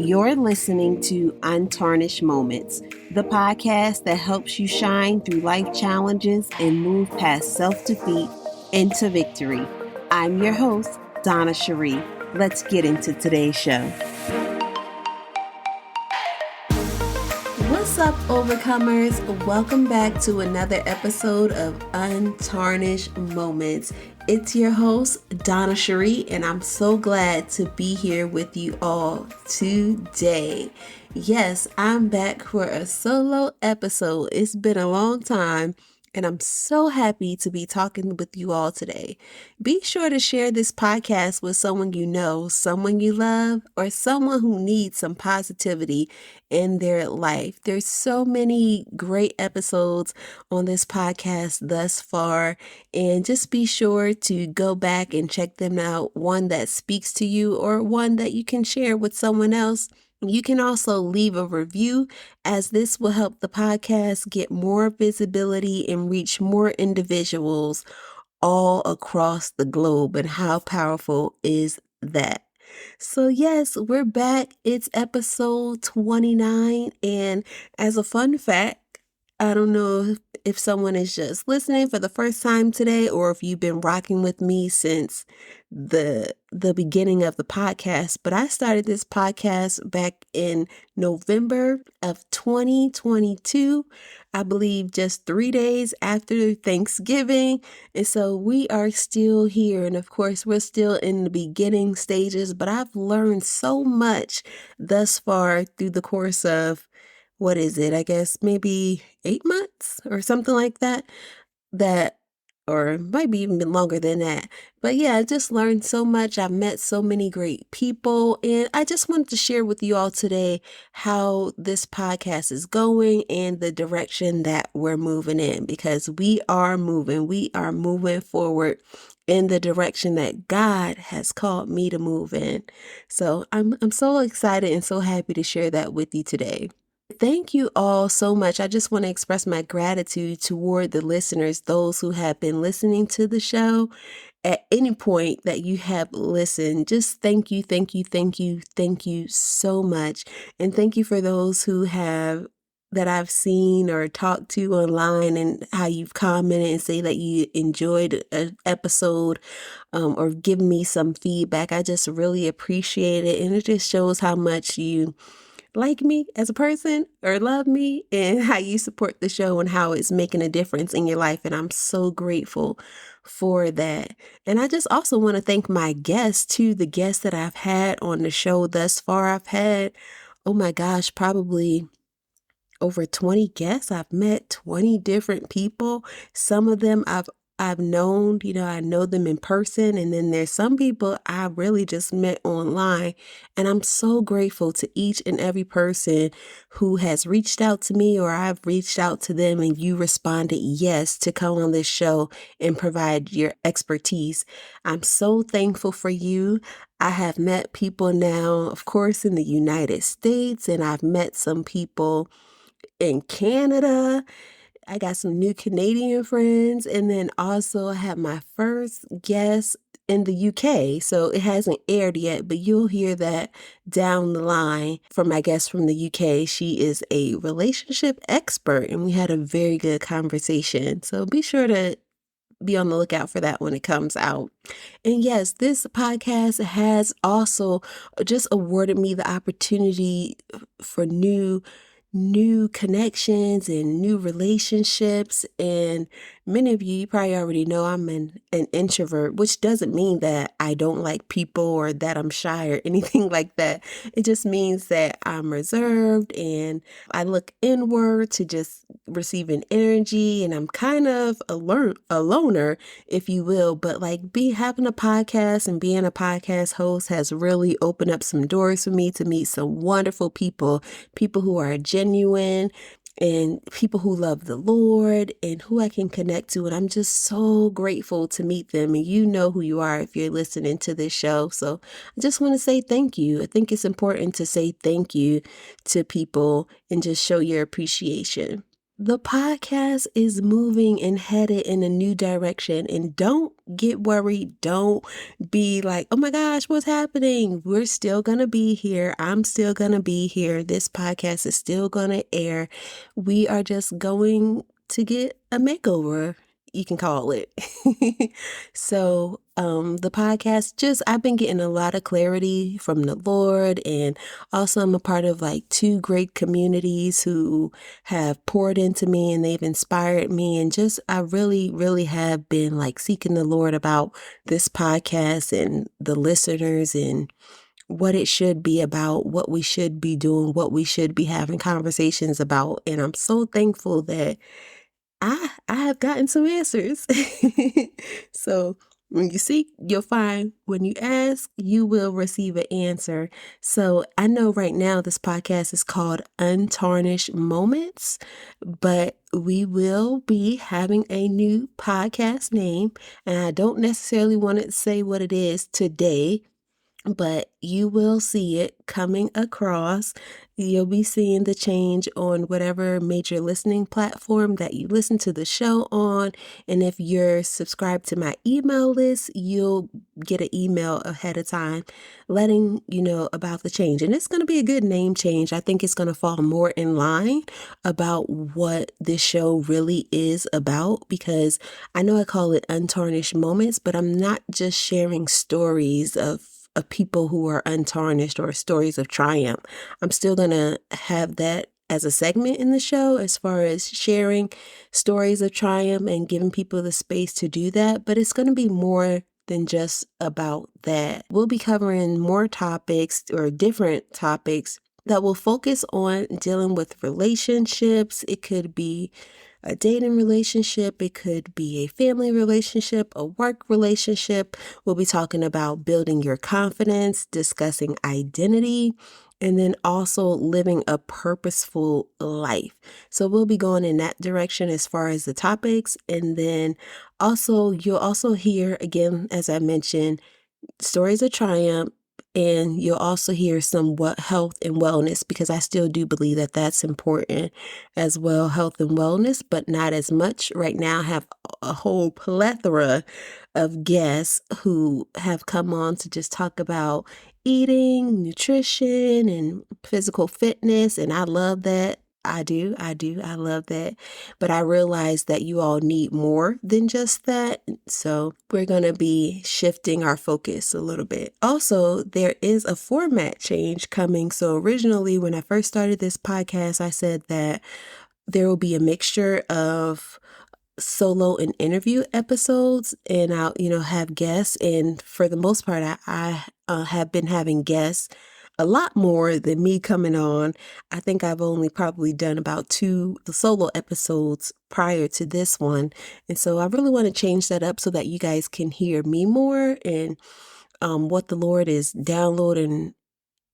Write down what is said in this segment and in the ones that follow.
You're listening to Untarnished Moments, the podcast that helps you shine through life challenges and move past self-defeat into victory. I'm your host, Donna Cherie. Let's get into today's show. What's up, overcomers? Welcome back to another episode of Untarnished Moments. It's your host, Donna Cherie, and I'm so glad to be here with you all today. Yes, I'm back for a solo episode. It's been a long time, and I'm so happy to be talking with you all today. Be sure to share this podcast with someone you know, someone you love, or someone who needs some positivity in their life. There's so many great episodes on this podcast thus far, and just be sure to go back and check them out. One that speaks to you or one that you can share with someone else. You can also leave a review, as this will help the podcast get more visibility and reach more individuals all across the globe. And how powerful is that? So yes, we're back. It's episode 29. And as a fun fact, I don't know if someone is just listening for the first time today or if you've been rocking with me since the beginning of the podcast, but I started this podcast back in November of 2022. I believe just 3 days after Thanksgiving. And so we are still here. And of course, we're still in the beginning stages, but I've learned so much thus far through the course of, what is it? I guess maybe 8 months or something like that, or it might be even been longer than that. But yeah, I just learned so much. I've met so many great people, and I just wanted to share with you all today how this podcast is going and the direction that we're moving in, because we are moving forward in the direction that God has called me to move in. So I'm so excited and so happy to share that with you today. Thank you all so much. I just want to express my gratitude toward the listeners, those who have been listening to the show at any point that you have listened. Just thank you, thank you, thank you, thank you so much. And thank you for those that I've seen or talked to online and how you've commented and say that you enjoyed an episode or give me some feedback. I just really appreciate it. And it just shows how much you like me as a person or love me and how you support the show and how it's making a difference in your life. And I'm so grateful for that. And I just also want to thank my guests too, the guests that I've had on the show thus far. I've had, oh my gosh, probably over 20 guests. I've met 20 different people. Some of them I've known, I know them in person. And then there's some people I really just met online. And I'm so grateful to each and every person who has reached out to me or I've reached out to them and you responded yes to come on this show and provide your expertise. I'm so thankful for you. I have met people now, of course, in the United States, and I've met some people in Canada. I got some new Canadian friends, and then also I have my first guest in the UK. So it hasn't aired yet, but you'll hear that down the line from my guest from the UK. She is a relationship expert, and we had a very good conversation. So be sure to be on the lookout for that when it comes out. And yes, this podcast has also just awarded me the opportunity for new connections and new relationships. And many of you probably already know I'm an introvert, which doesn't mean that I don't like people or that I'm shy or anything like that. It just means that I'm reserved and I look inward to just receive an energy, and I'm kind of a loner, if you will. But having a podcast and being a podcast host has really opened up some doors for me to meet some wonderful people who are genuine and people who love the Lord and who I can connect to. And I'm just so grateful to meet them. And you know who you are if you're listening to this show. So I just want to say thank you. I think it's important to say thank you to people and just show your appreciation. the podcast is moving and headed in a new direction. And don't get worried. Don't be like, oh my gosh, what's happening? We're still going to be here. I'm still going to be here. This podcast is still going to air. We are just going to get a makeover, you can call it. So, the podcast, I've been getting a lot of clarity from the Lord, and also I'm a part of like two great communities who have poured into me and they've inspired me. And I really, really have been like seeking the Lord about this podcast and the listeners and what it should be about, what we should be doing, what we should be having conversations about. And I'm so thankful that I have gotten some answers. So when you seek, you'll find. When you ask, you will receive an answer. So I know right now this podcast is called Untarnished Moments, but we will be having a new podcast name. And I don't necessarily want to say what it is today, but you will see it coming across. You'll be seeing the change on whatever major listening platform that you listen to the show on. And if you're subscribed to my email list, you'll get an email ahead of time letting you know about the change. And it's going to be a good name change. I think it's going to fall more in line about what this show really is about, because I know I call it Untarnished Moments, but I'm not just sharing stories of people who are untarnished or stories of triumph. I'm still going to have that as a segment in the show as far as sharing stories of triumph and giving people the space to do that. But it's going to be more than just about that. We'll be covering more topics or different topics that will focus on dealing with relationships. It could be a dating relationship, it could be a family relationship, a work relationship. We'll be talking about building your confidence, discussing identity, and then also living a purposeful life. So we'll be going in that direction as far as the topics. And then also, you'll also hear, again, as I mentioned, stories of triumph. And you'll also hear some health and wellness, because I still do believe that that's important as well, health and wellness, but not as much. Right now, I have a whole plethora of guests who have come on to just talk about eating, nutrition, and physical fitness. And I love that. I do. I love that. But I realize that you all need more than just that. So we're going to be shifting our focus a little bit. Also, there is a format change coming. So originally, when I first started this podcast, I said that there will be a mixture of solo and interview episodes, and I'll, have guests. And for the most part, I have been having guests a lot more than me coming on. I think I've only probably done about 2 solo episodes prior to this one. And so I really want to change that up so that you guys can hear me more and what the Lord is downloading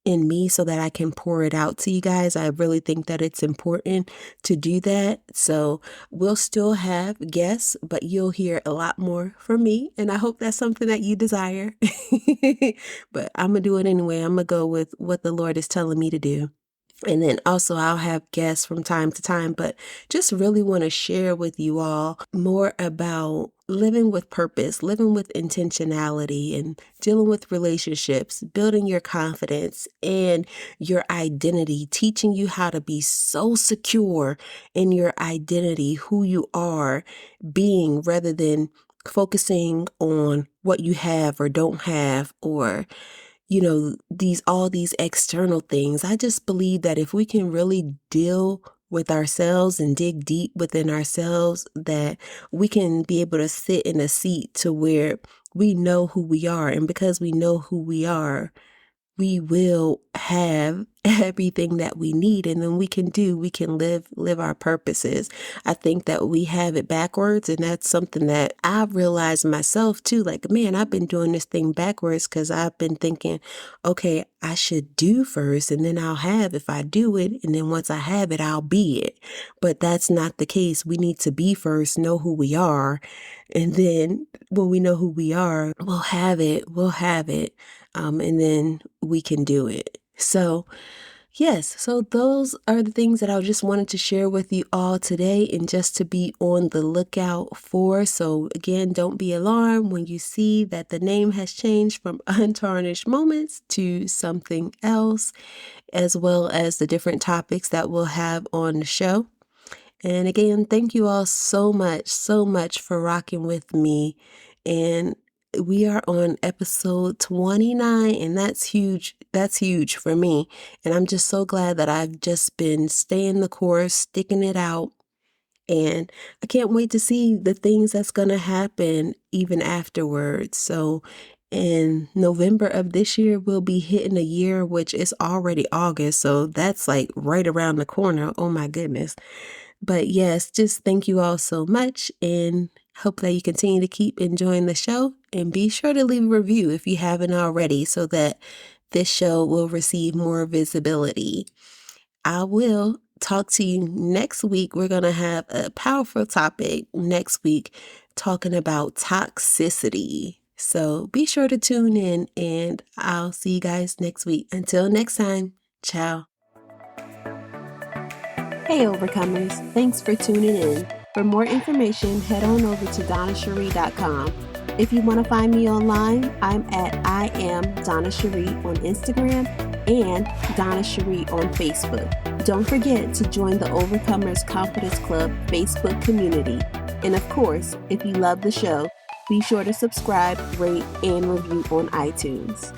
in me so that I can pour it out to you guys. I really think that it's important to do that. So we'll still have guests, but you'll hear a lot more from me. And I hope that's something that you desire. But I'm going to do it anyway. I'm going to go with what the Lord is telling me to do. And then also I'll have guests from time to time, but just really want to share with you all more about living with purpose, living with intentionality, and dealing with relationships, building your confidence and your identity, teaching you how to be so secure in your identity, who you are being, rather than focusing on what you have or don't have, or all these external things. I just believe that if we can really deal with ourselves and dig deep within ourselves, that we can be able to sit in a seat to where we know who we are. And because we know who we are, we will have everything that we need, and then we can live our purposes. I think that we have it backwards, and that's something that I've realized myself too. Like, man, I've been doing this thing backwards because I've been thinking, okay, I should do first and then I'll have if I do it, and then once I have it, I'll be it. But that's not the case. We need to be first, know who we are, and then when we know who we are, we'll have it. And then we can do it. So Yes, so those are the things that I just wanted to share with you all today and just to be on the lookout for. So again, don't be alarmed when you see that the name has changed from Untarnished Moments to something else, as well as the different topics that we'll have on the show. And again, thank you all so much for rocking with me. And we are on episode 29, and that's huge. That's huge for me. And I'm just so glad that I've just been staying the course, sticking it out. And I can't wait to see the things that's going to happen even afterwards. So in November of this year, we'll be hitting a year, which is already August. So that's like right around the corner. Oh my goodness. But yes, just thank you all so much and hope that you continue to keep enjoying the show, and be sure to leave a review if you haven't already so that this show will receive more visibility. I will talk to you next week. We're going to have a powerful topic next week talking about toxicity. So be sure to tune in, and I'll see you guys next week. Until next time, ciao. Hey Overcomers, thanks for tuning in. For more information, head on over to donnacherie.com. If you want to find me online, I'm at I am Donna Cherie on Instagram and Donna Cherie on Facebook. Don't forget to join the Overcomers Confidence Club Facebook community. And of course, if you love the show, be sure to subscribe, rate, and review on iTunes.